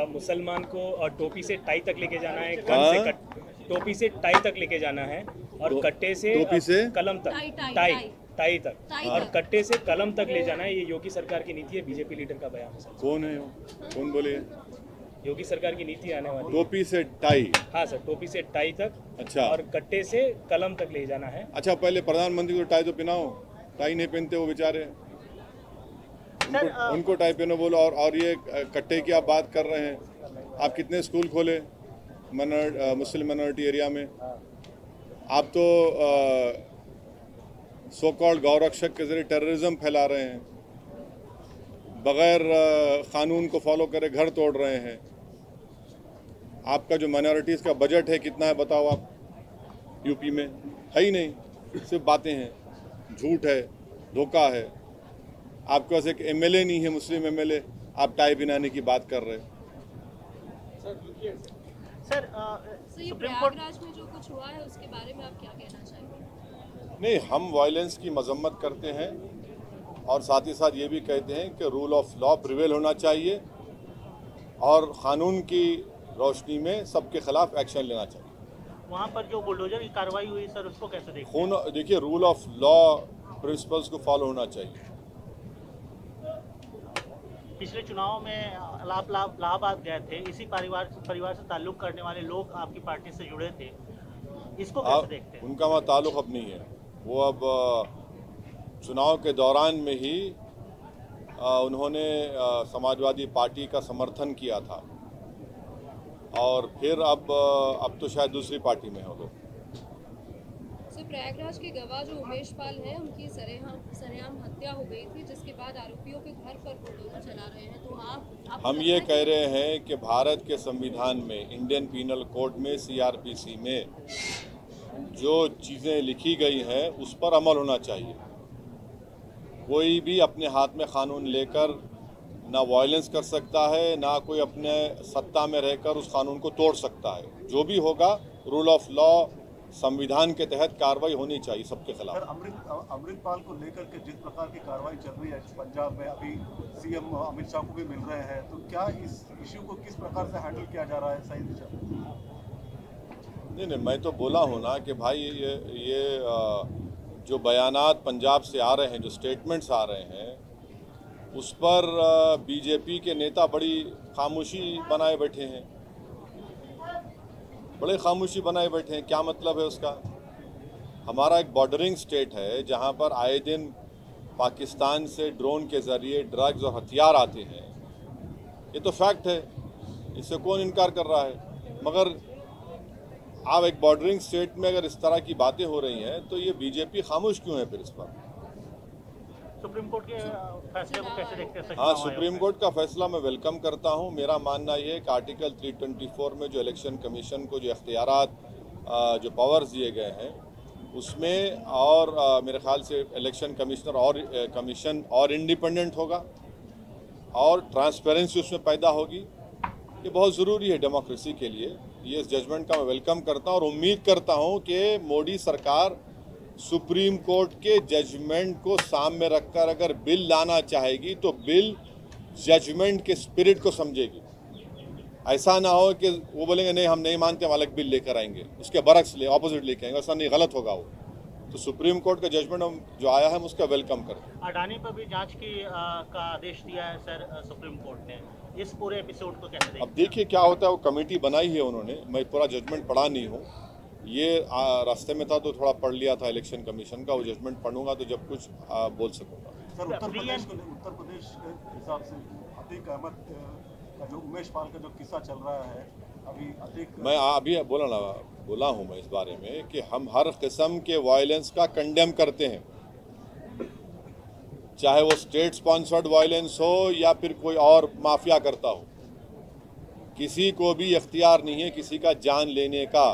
मुसलमान को टोपी से टाई तक लेके जाना है, गन से टोपी से टाई तक लेके जाना है और कट्टे से टोपी से कलम तक, टाई तक और कट्टे से कलम तक ले जाना है। ये योगी सरकार की नीति है, बीजेपी लीडर का बयान है। कौन है वो? कौन बोले? योगी सरकार की नीति आने वाली। टोपी से टाई? हाँ सर, टोपी से टाई तक। अच्छा। और कट्टे से कलम तक ले जाना है। अच्छा, पहले प्रधानमंत्री को टाई तो पहनाओ, टाई नहीं पहनते वो बेचारे, उनको टाई पहनो बोलो। और ये कट्टे की आप बात कर रहे हैं, आप कितने स्कूल खोले मुस्लिम माइनॉरिटी एरिया में? आप तो सो कॉल्ड गौरक्षक के जरिए टेररिज्म फैला रहे हैं, बगैर कानून को फॉलो करे घर तोड़ रहे हैं। आपका जो माइनॉरिटीज़ का बजट है कितना है बताओ आप? यूपी में है ही नहीं, सिर्फ बातें हैं, झूठ है, धोखा है। आपके पास एक एमएलए नहीं है, मुस्लिम एमएलए, आप टाई पहनाने की बात कर रहे हैं। सर, ये प्रयागराज में जो कुछ हुआ है उसके बारे में आप क्या कहना चाहेंगे? नहीं, हम वायलेंस की मजम्मत करते हैं और साथ ही साथ ये भी कहते हैं कि रूल ऑफ लॉ प्रिवेल होना चाहिए और क़ानून की रोशनी में सबके खिलाफ एक्शन लेना चाहिए। वहाँ पर जो बुलडोजर की कार्रवाई हुई सर, उसको कैसे देखते हैं? देखिए, रूल ऑफ लॉ प्रिंसिपल्स को फॉलो होना चाहिए। पिछले चुनाव में इलाहाबाद गए थे, इसी परिवार से ताल्लुक करने वाले लोग आपकी पार्टी से जुड़े थे, इसको कैसे देखते हैं? उनका वहाँ ताल्लुक अब नहीं है, वो अब चुनाव के दौरान में ही उन्होंने समाजवादी पार्टी का समर्थन किया था और फिर अब तो शायद दूसरी पार्टी में हो लोग। प्रयागराज के गवाह जो उमेश पाल हैं, उनकी सरेआम हत्या हो गई थी, जिसके बाद आरोपियों के घर पर बुलडोजर चला रहे हैं, तो आप हम ये कह रहे हैं कि भारत के संविधान में, इंडियन पीनल कोड में, सीआरपीसी में जो चीज़ें लिखी गई हैं उस पर अमल होना चाहिए। कोई भी अपने हाथ में कानून लेकर ना वायलेंस कर सकता है, ना कोई अपने सत्ता में रहकर उस कानून को तोड़ सकता है। जो भी होगा, रूल ऑफ लॉ, संविधान के तहत कार्रवाई होनी चाहिए सबके खिलाफ। अमृतपाल को लेकर के जिस प्रकार की कार्रवाई चल रही है पंजाब में, अभी सीएम अमित शाह को भी मिल रहे हैं, तो क्या इस इश्यू को किस प्रकार से हैंडल किया जा रहा है सही दिशा में? नहीं, मैं तो बोला हूँ ना कि भाई ये जो बयानात पंजाब से आ रहे हैं, जो स्टेटमेंट्स आ रहे हैं, उस पर बीजेपी के नेता बड़ी खामोशी बनाए बैठे हैं, बड़े खामोशी बनाए बैठे हैं। क्या मतलब है उसका? हमारा एक बॉर्डरिंग स्टेट है जहाँ पर आए दिन पाकिस्तान से ड्रोन के ज़रिए ड्रग्स और हथियार आते हैं, ये तो फैक्ट है, इससे कौन इनकार कर रहा है। मगर आप एक बॉर्डरिंग स्टेट में अगर इस तरह की बातें हो रही हैं तो ये बीजेपी खामोश क्यों है फिर इस पर? सुप्रीम कोर्ट के फैसले को कैसे देखते हैं? हाँ, सुप्रीम कोर्ट का फैसला मैं वेलकम करता हूँ। मेरा मानना ये है कि आर्टिकल 324 में जो इलेक्शन कमीशन को जो इख्तियारात, जो पावर्स दिए गए हैं उसमें, और मेरे ख्याल से इलेक्शन कमिश्नर और कमीशन और इंडिपेंडेंट होगा और ट्रांसपेरेंसी उसमें पैदा होगी। ये बहुत ज़रूरी है डेमोक्रेसी के लिए। ये इस जजमेंट का मैं वेलकम करता हूँ और उम्मीद करता हूँ कि मोदी सरकार सुप्रीम कोर्ट के जजमेंट को सामने रखकर अगर बिल लाना चाहेगी तो बिल जजमेंट के स्पिरिट को समझेगी। ऐसा ना हो कि वो बोलेंगे नहीं हम नहीं मानते, हम अलग बिल लेकर आएंगे, उसके बरक्स ऑपोजिट लेके आएंगे, ऐसा नहीं, गलत होगा वो। तो सुप्रीम कोर्ट का जजमेंट जो आया है हम उसका वेलकम करते हैं। अडानी पर भी जांच का आदेश दिया है सर सुप्रीम कोर्ट ने, इस पूरे एपिसोड को कैसे देखते हैं? अब देखिए क्या होता है, वो कमेटी बनाई है उन्होंने, मैं पूरा जजमेंट पढ़ा नहीं हूँ, ये रास्ते में था तो थोड़ा पढ़ लिया था इलेक्शन कमीशन का, वो जजमेंट पढ़ूंगा तो जब कुछ बोल सकूंगा। सर, उत्तर प्रदेश के हिसाब से अतीक अहमद का जो उमेश पाल का जो किस्सा चल रहा है अभी, अतीक, मैं अभी बोला हूँ मैं इस बारे में कि हम हर किस्म के वायलेंस का कंडेम करते हैं, चाहे वो स्टेट स्पॉन्सर्ड वायलेंस हो या फिर कोई और माफिया करता हो। किसी को भी इख्तियार नहीं है किसी का जान लेने का।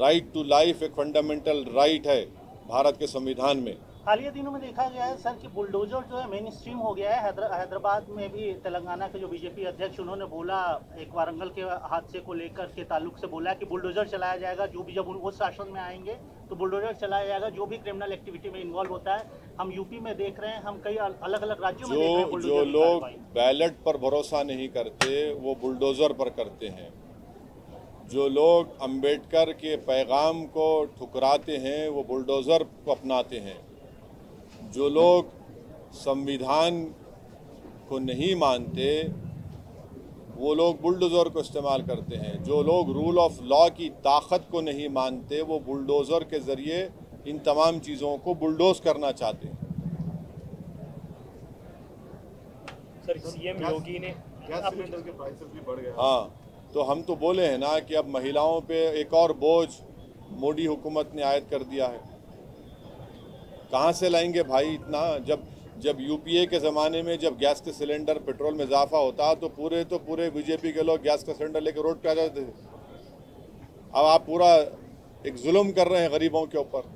राइट टू लाइफ एक फंडामेंटल राइट है भारत के संविधान में। हालिया दिनों में देखा गया है सर कि बुलडोजर जो है मेन स्ट्रीम हो गया है। हैदराबाद में भी तेलंगाना के जो बीजेपी अध्यक्ष उन्होंने बोला, एक वारंगल के हादसे को लेकर के ताल्लुक से बोला कि बुलडोजर चलाया जाएगा, जो भी जब वो शासन में आएंगे तो बुलडोजर चलाया जाएगा, जो भी क्रिमिनल एक्टिविटी में इन्वॉल्व होता है। हम यूपी में देख रहे हैं, हम कई अलग अलग राज्यों में देख रहे हैं। जो लोग बैलेट पर भरोसा नहीं करते वो बुलडोजर पर करते हैं। जो लोग अंबेडकर के पैगाम को ठुकराते हैं वो बुलडोजर को अपनाते हैं। जो लोग संविधान को नहीं मानते वो लोग बुलडोज़र को इस्तेमाल करते हैं। जो लोग रूल ऑफ लॉ की ताकत को नहीं मानते वो बुलडोज़र के ज़रिए इन तमाम चीज़ों को बुलडोज करना चाहते हैं। सर, सीएम योगी ने गैस सिलेंडर के प्राइसेस भी बढ़ गए। हाँ, तो हम तो बोले हैं ना कि अब महिलाओं पे एक और बोझ मोदी हुकूमत ने आयद कर दिया है। कहाँ से लाएंगे भाई इतना? जब यूपीए के ज़माने में जब गैस के सिलेंडर पेट्रोल में इजाफा होता तो पूरे बीजेपी के लोग गैस का सिलेंडर लेकर रोड पे आ जाते थे। अब आप पूरा एक जुल्म कर रहे हैं गरीबों के ऊपर।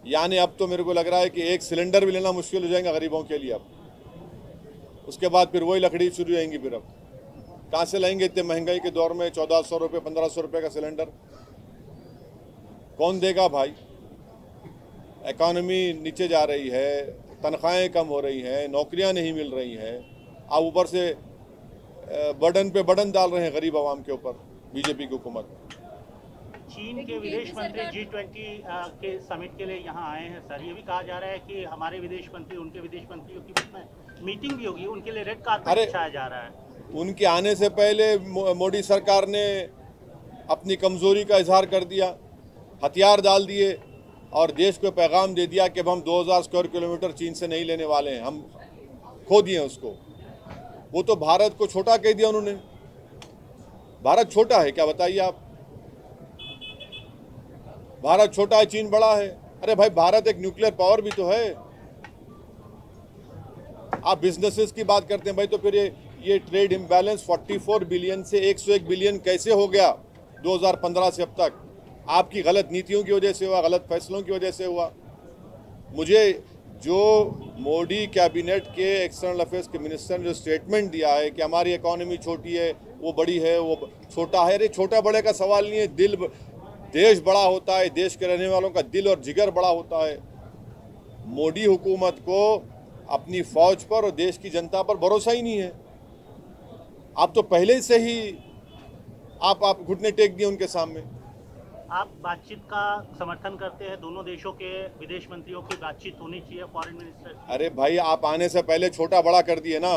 यानी अब तो मेरे को लग रहा है कि एक सिलेंडर भी लेना मुश्किल हो जाएगा गरीबों के लिए। अब उसके बाद फिर वही लकड़ी शुरू हो जाएंगी। फिर अब कहाँ से लाएंगे इतने महंगाई के दौर में 1400 रुपये 1500 रुपये का सिलेंडर? कौन देगा भाई? इकॉनमी नीचे जा रही है, तनख्वाहें कम हो रही हैं, नौकरियां नहीं मिल रही हैं। अब ऊपर से बर्डन पे बर्डन डाल रहे हैं गरीब आवाम के ऊपर बीजेपी की हुकूमत। चीन के विदेश मंत्री G20 के समिट के लिए यहाँ आए हैं सर। ये भी कहा जा रहा है कि हमारे विदेश मंत्री उनके विदेश मंत्रियों की बीच में मीटिंग भी होगी, उनके लिए रेड कार्पेट बिछाया जा रहा है। उनके आने से पहले मोदी सरकार ने अपनी कमज़ोरी का इजहार कर दिया, हथियार डाल दिए और देश को पैगाम दे दिया कि अब हम 2000 स्क्वायर किलोमीटर चीन से नहीं लेने वाले हैं, हम खो दिए उसको। वो तो भारत को छोटा कह दिया उन्होंने। भारत छोटा है क्या बताइए आप? भारत छोटा है, चीन बड़ा है। अरे भाई, भारत एक न्यूक्लियर पावर भी तो है। आप बिजनेसेस की बात करते हैं भाई, तो फिर ये ट्रेड इम्बैलेंस 44 बिलियन से 101 बिलियन कैसे हो गया 2015 से अब तक? आपकी गलत नीतियों की वजह से हुआ, गलत फैसलों की वजह से हुआ। मुझे जो मोदी कैबिनेट के एक्सटर्नल अफेयर्स के मिनिस्टर ने जो स्टेटमेंट दिया है कि हमारी इकोनॉमी छोटी है, वो बड़ी है, वो छोटा है, अरे छोटा बड़े का सवाल नहीं है। देश बड़ा होता है, देश के रहने वालों का दिल और जिगर बड़ा होता है। मोदी हुकूमत को अपनी फौज पर और देश की जनता पर भरोसा ही नहीं है। आप तो पहले से ही आप घुटने टेक दिए उनके सामने। आप बातचीत का समर्थन करते हैं? दोनों देशों के विदेश मंत्रियों की बातचीत होनी चाहिए, फॉरेन मिनिस्टर। अरे भाई, आप आने से पहले छोटा बड़ा कर दिए ना।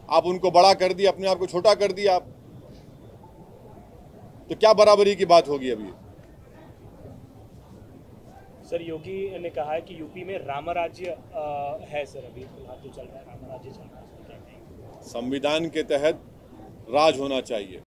आप उनको बड़ा कर दिया, अपने आप को छोटा कर दिया आप। तो क्या बराबरी की बात होगी अभी? सर, योगी ने कहा है कि यूपी में राम राज्य है सर, अभी फिलहाल जो चल रहा है राम राज्य चल रहा है। संविधान के तहत राज होना चाहिए।